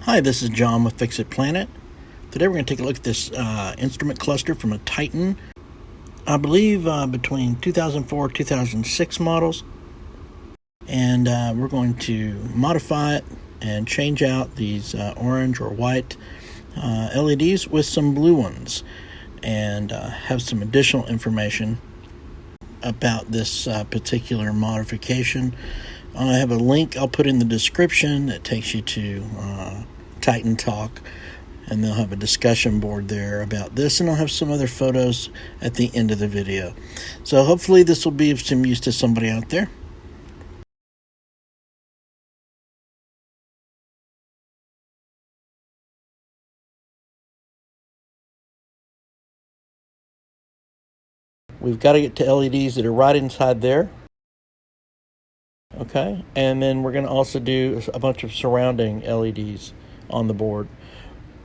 Hi, this is John with Fix It Planet. Today we're going to take a look at this instrument cluster from a Titan. I believe between 2004 2006 models. And we're going to modify it and change out these orange or white LEDs with some blue ones. And have some additional information about this particular modification. I have a link I'll put in the description that takes you to Titan Talk, and they'll have a discussion board there about this, and I'll have some other photos at the end of the video. So hopefully this will be of some use to somebody out there. We've got to get to LEDs that are right inside there. Okay, and then we're going to also do a bunch of surrounding LEDs on the board.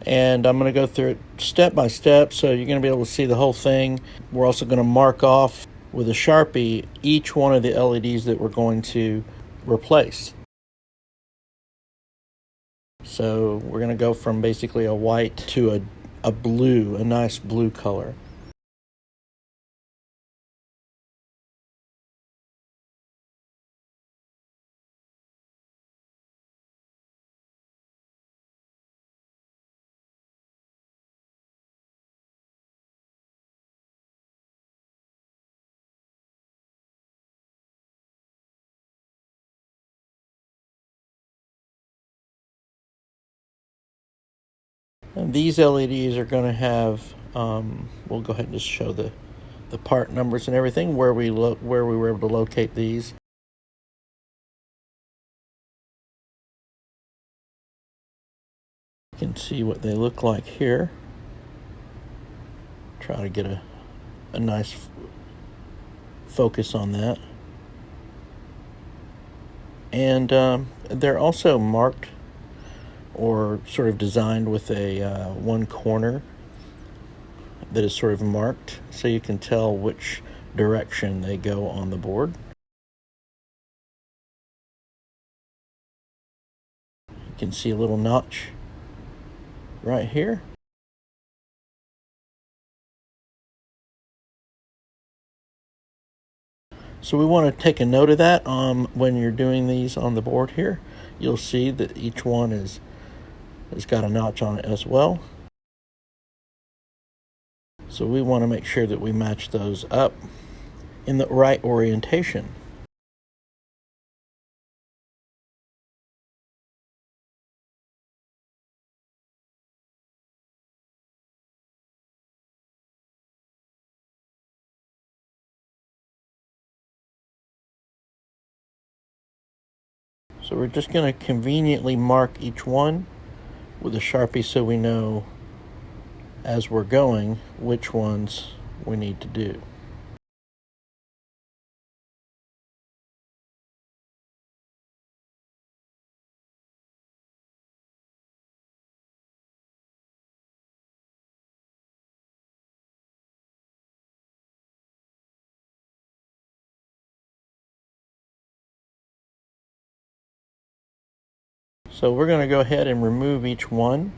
And I'm going to go through it step by step, so you're going to be able to see the whole thing. We're also going to mark off with a Sharpie each one of the LEDs that we're going to replace. So we're going to go from basically a white to a blue, a nice blue color. And these LEDs are going to have, we'll go ahead and just show the part numbers and everything, where we were able to locate these. You can see what they look like here. Try to get a nice focus on that. And they're also marked or sort of designed with a one corner that is sort of marked, so you can tell which direction they go on the board. You can see a little notch right here. So we want to take a note of that when you're doing these on the board here. You'll see that each one has got a notch on it as well. So we want to make sure that we match those up in the right orientation. So we're just going to conveniently mark each one with a Sharpie so we know as we're going which ones we need to do. So we're going to go ahead and remove each one.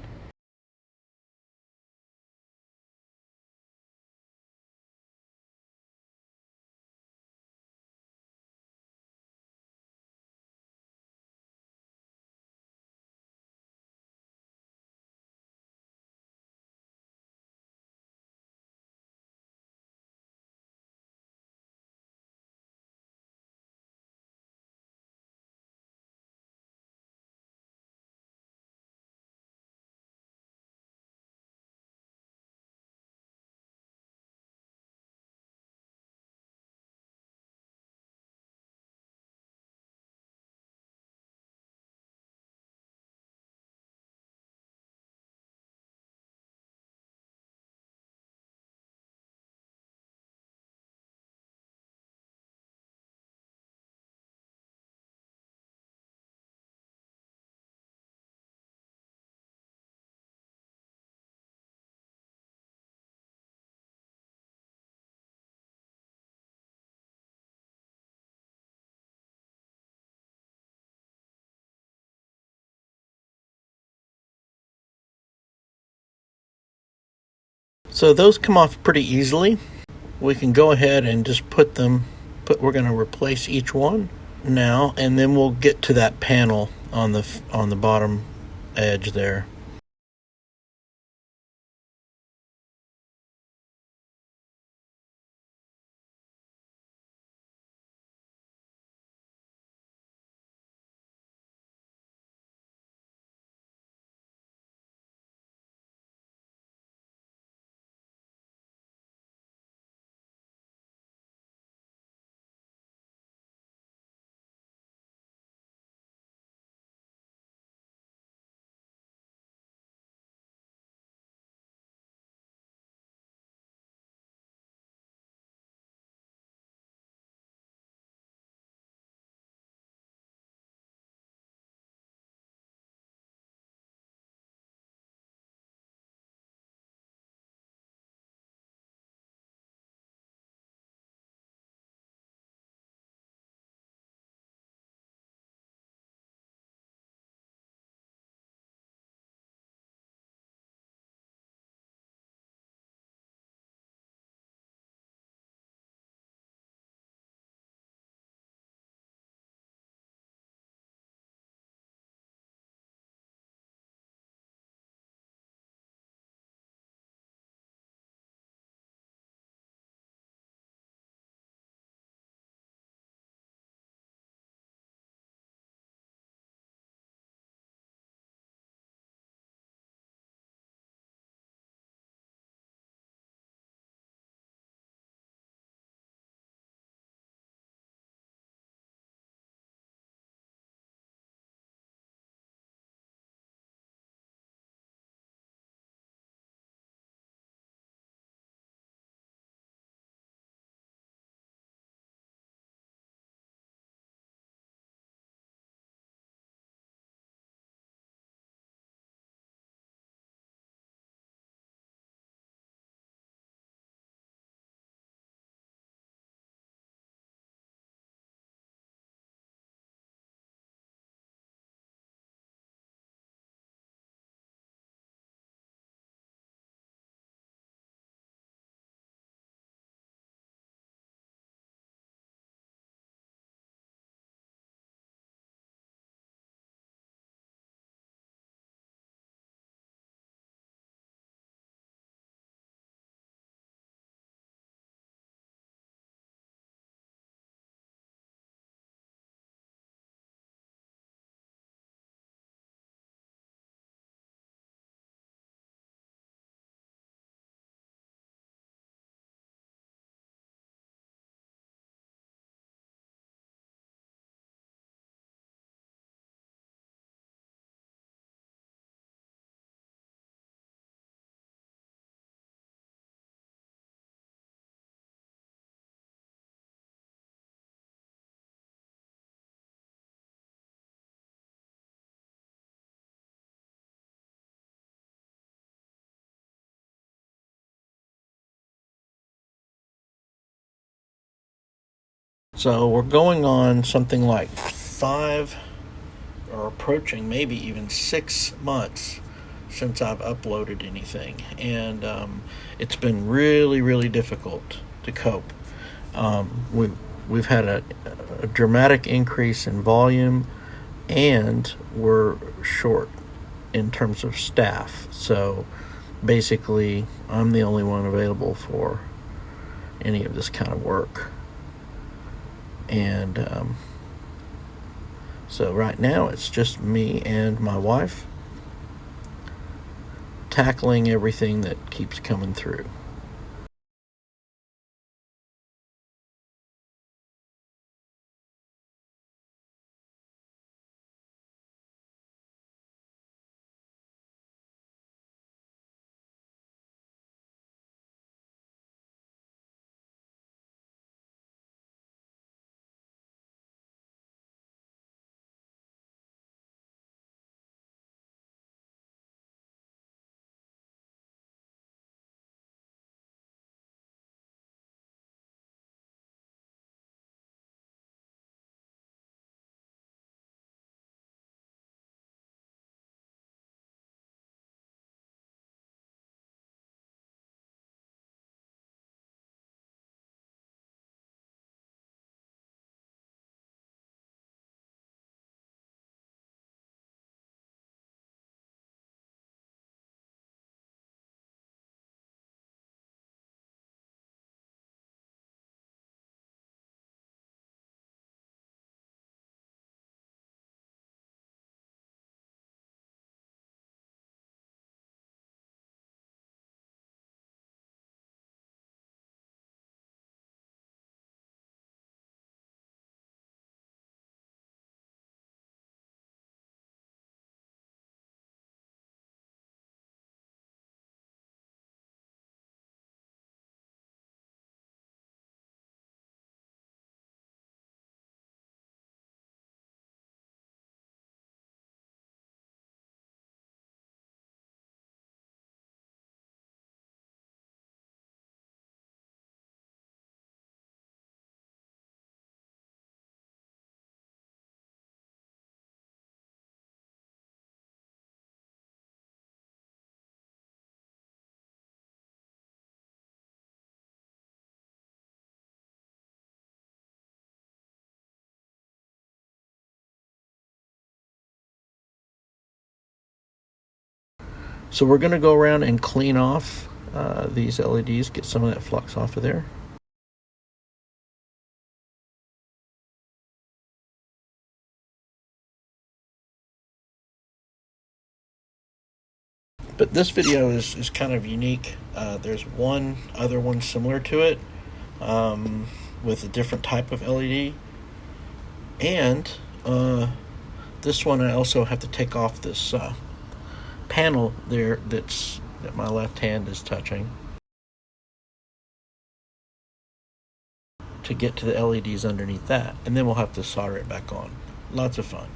So those come off pretty easily. We can go ahead and just we're going to replace each one now, and then we'll get to that panel on the bottom edge there. So we're going on something like 5 or approaching maybe even 6 months since I've uploaded anything, and it's been really, really difficult to cope. We've had a dramatic increase in volume, and we're short in terms of staff. So basically, I'm the only one available for any of this kind of work. And so right now it's just me and my wife tackling everything that keeps coming through. So we're going to go around and clean off these LEDs, get some of that flux off of there. But this video is kind of unique. There's one other one similar to it with a different type of LED. And this one I also have to take off this panel there that my left hand is touching to get to the LEDs underneath that. And then we'll have to solder it back on. Lots of fun.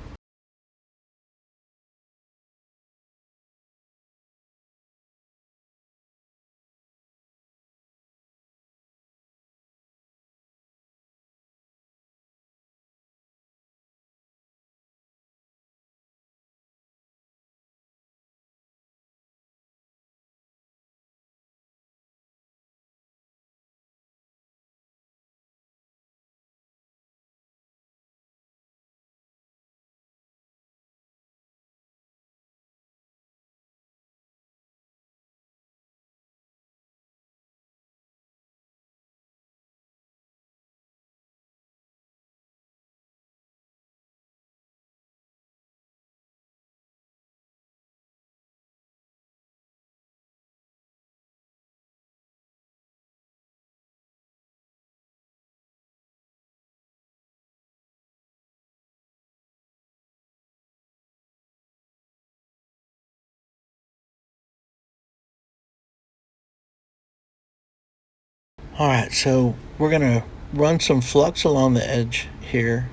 Alright, so we're going to run some flux along the edge here.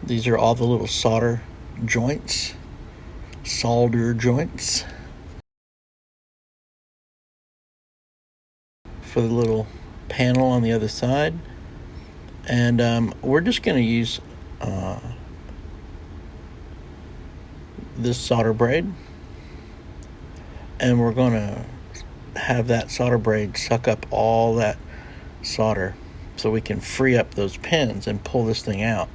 These are all the little solder joints for the little panel on the other side. And we're just going to use this solder braid, and we're going to have that solder braid suck up all that solder so we can free up those pins and pull this thing out.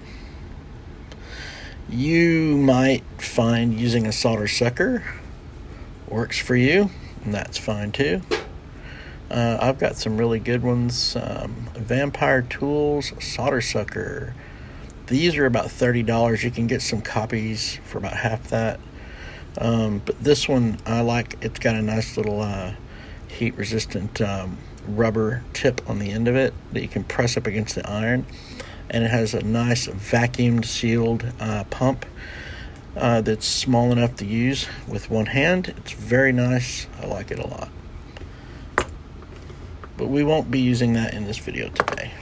You might find using a solder sucker works for you, and that's fine too. I've got some really good ones. Vampire Tools solder sucker. These are about $30. You can get some copies for about half that. But this one I like. It's got a nice little heat resistant rubber tip on the end of it that you can press up against the iron, and it has a nice vacuumed sealed pump that's small enough to use with one hand. It's very nice. I like it a lot, but we won't be using that in this video today.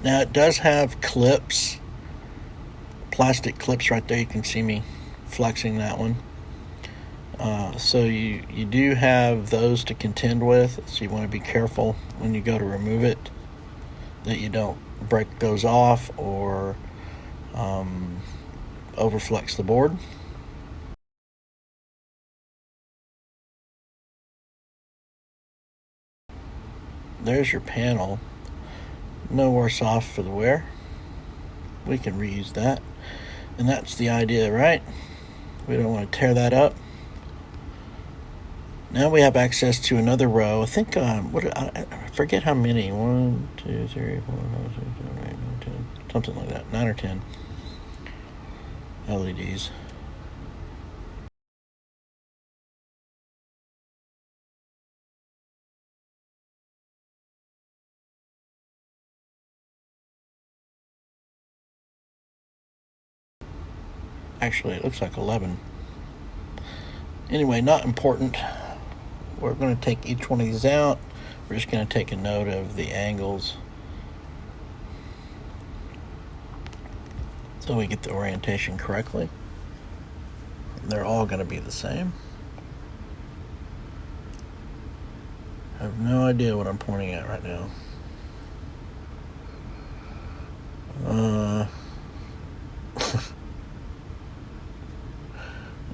Now it does have clips, plastic clips right there. You can see me flexing that one. So you do have those to contend with, so you want to be careful when you go to remove it that you don't break those off or overflex the board. There's your panel. No worse off for the wear. We can reuse that, and that's the idea, right? We don't want to tear that up. Now we have access to another row. I think I forget how many. 1, 2, 3, 4, 5, 6, 7, 8, 9, 10, something like that. 9 or 10 LEDs. Actually, it looks like 11. Anyway, not important. We're going to take each one of these out. We're just going to take a note of the angles so we get the orientation correctly. They're all going to be the same. I have no idea what I'm pointing at right now.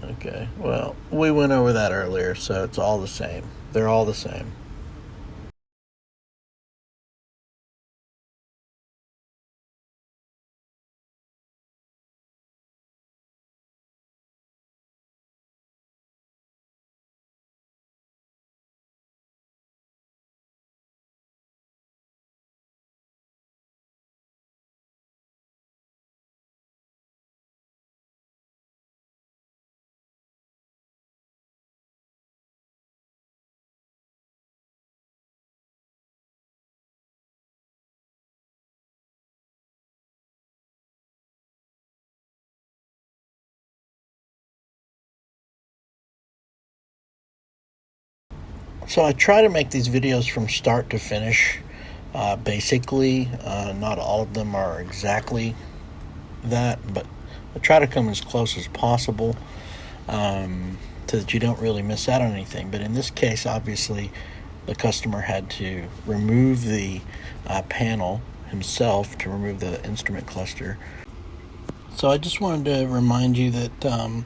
Okay, well, we went over that earlier, so it's all the same. They're all the same. So I try to make these videos from start to finish. Basically, not all of them are exactly that, but I try to come as close as possible so that you don't really miss out on anything. But in this case, obviously, the customer had to remove the panel himself to remove the instrument cluster. So I just wanted to remind you that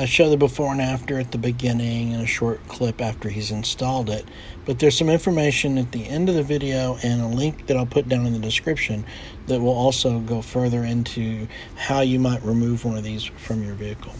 I show the before and after at the beginning and a short clip after he's installed it. But there's some information at the end of the video and a link that I'll put down in the description that will also go further into how you might remove one of these from your vehicle.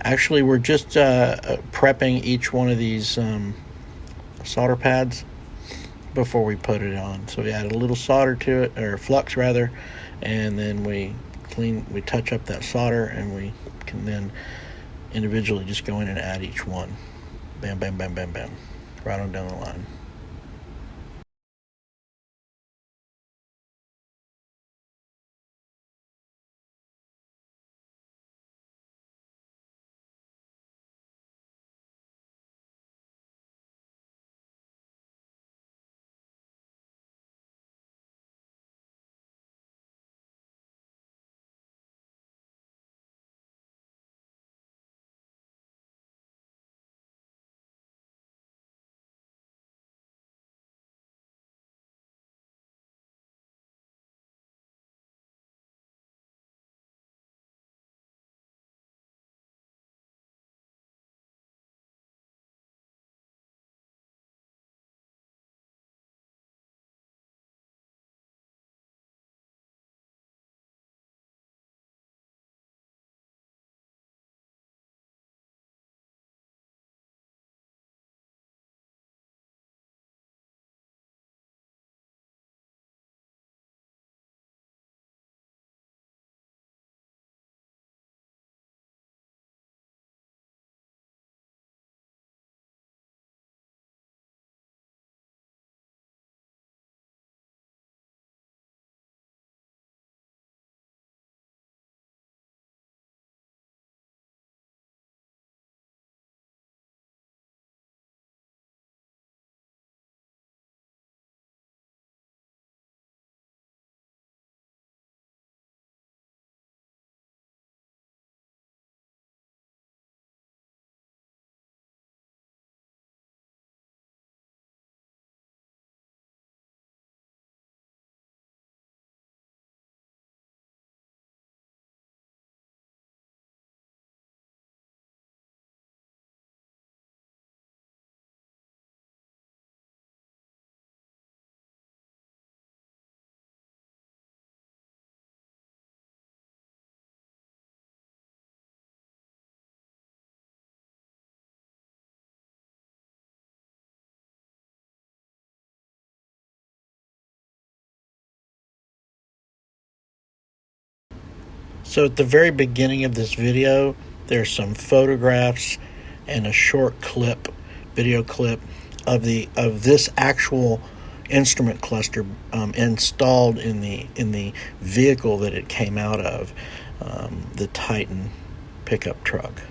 Actually, we're just prepping each one of these solder pads before we put it on. So we add a little solder to it, or flux rather, and then we touch up that solder, and we can then individually just go in and add each one. Bam, bam, bam, bam, bam. Right on down the line. So at the very beginning of this video, there's some photographs and a short video clip of this actual instrument cluster installed in the vehicle that it came out of, the Titan pickup truck.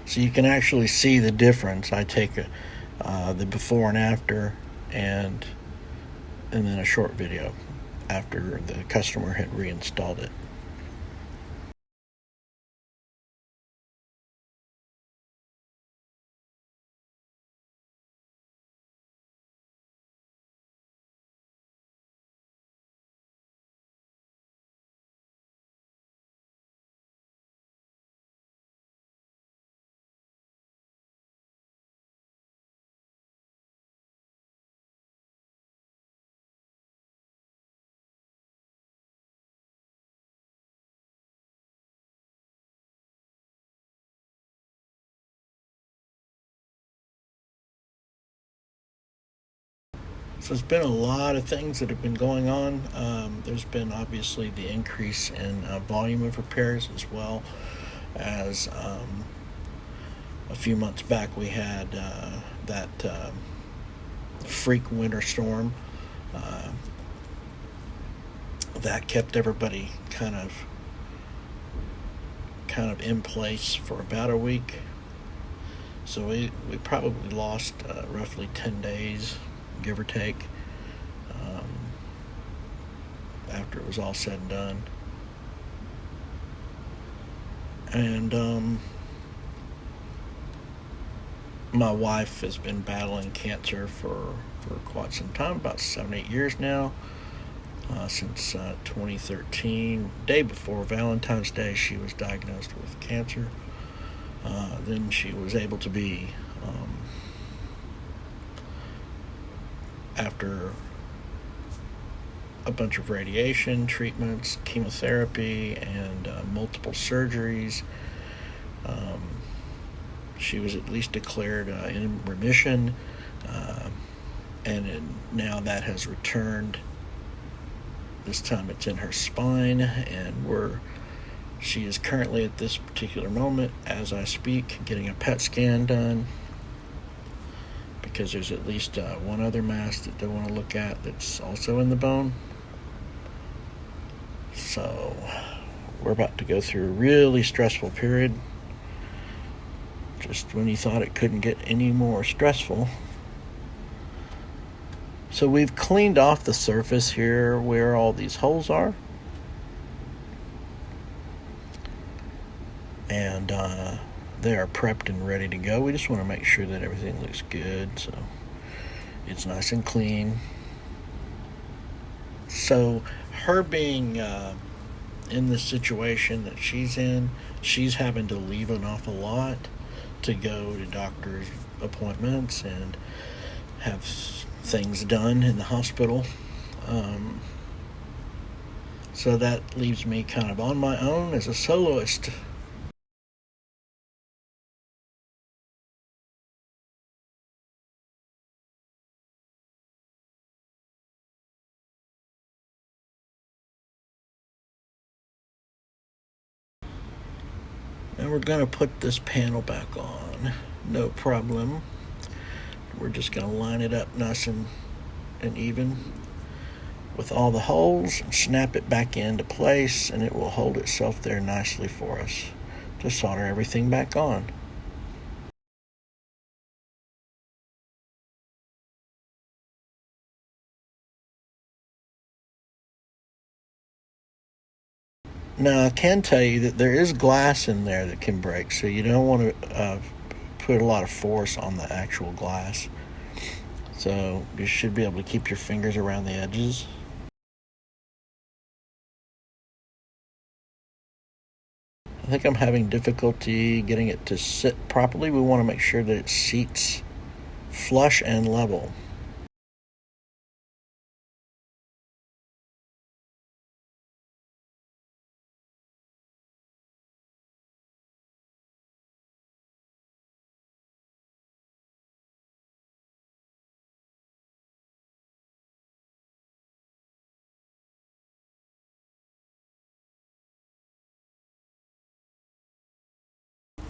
So you can actually see the difference. I take the before and after, and then a short video after the customer had reinstalled it. So there's been a lot of things that have been going on. There's been obviously the increase in volume of repairs, as well as a few months back we had that freak winter storm that kept everybody kind of in place for about a week. So we probably lost roughly 10 days, give or take, after it was all said and done. And my wife has been battling cancer for quite some time, about 7-8 years now, since 2013. Day before Valentine's Day, she was diagnosed with cancer. Then she was able to be, after a bunch of radiation treatments, chemotherapy, and multiple surgeries, she was at least declared in remission, and now that has returned. This time it's in her spine, and she is currently at this particular moment, as I speak, getting a PET scan done, because there's at least one other mass that they want to look at that's also in the bone. So we're about to go through a really stressful period, just when you thought it couldn't get any more stressful. So we've cleaned off the surface here where all these holes are, and they are prepped and ready to go. We just want to make sure that everything looks good, so it's nice and clean. So her being in the situation that she's in, she's having to leave an awful lot to go to doctor's appointments and have things done in the hospital. So that leaves me kind of on my own as a soloist. And we're going to put this panel back on, no problem. We're just going to line it up nice and even with all the holes, and snap it back into place, and it will hold itself there nicely for us to solder everything back on. Now, I can tell you that there is glass in there that can break, so you don't want to put a lot of force on the actual glass. So you should be able to keep your fingers around the edges. I think I'm having difficulty getting it to sit properly. We want to make sure that it seats flush and level.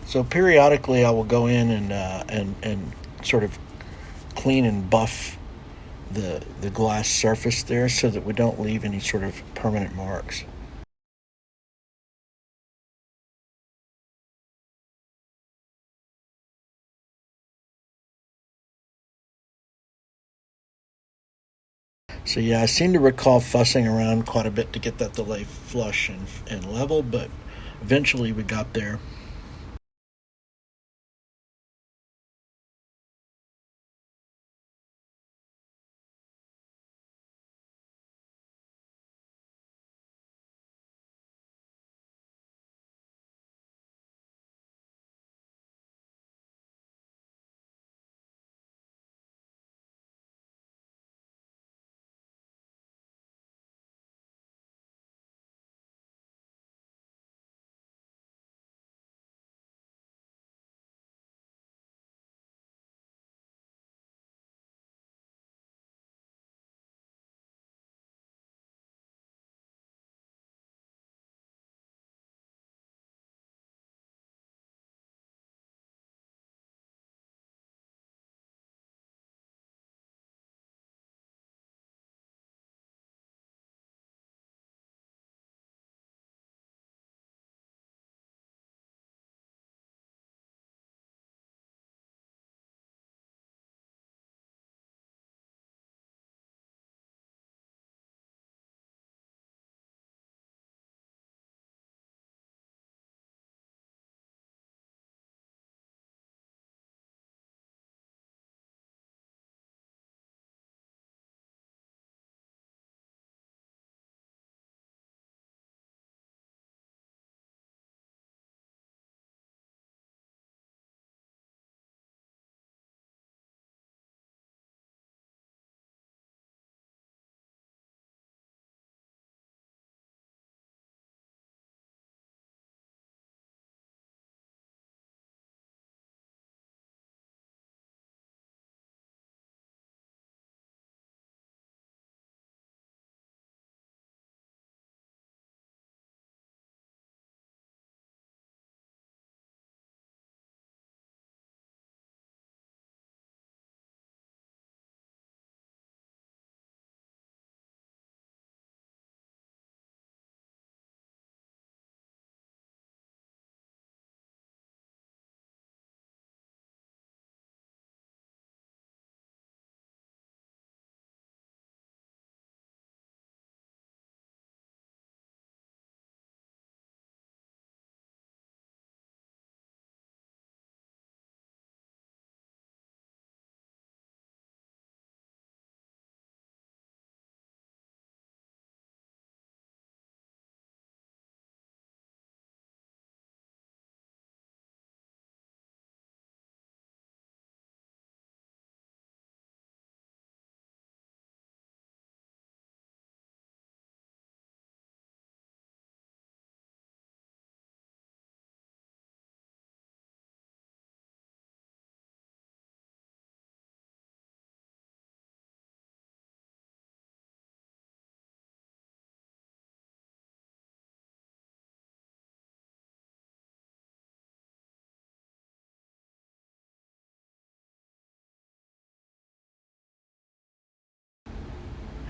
So periodically, I will go in and sort of clean and buff the glass surface there so that we don't leave any sort of permanent marks. So yeah, I seem to recall fussing around quite a bit to get that to lay flush and level, but eventually we got there.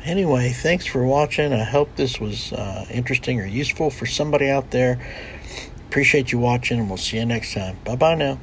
Anyway, thanks for watching. I hope this was interesting or useful for somebody out there. Appreciate you watching, and we'll see you next time. Bye bye now.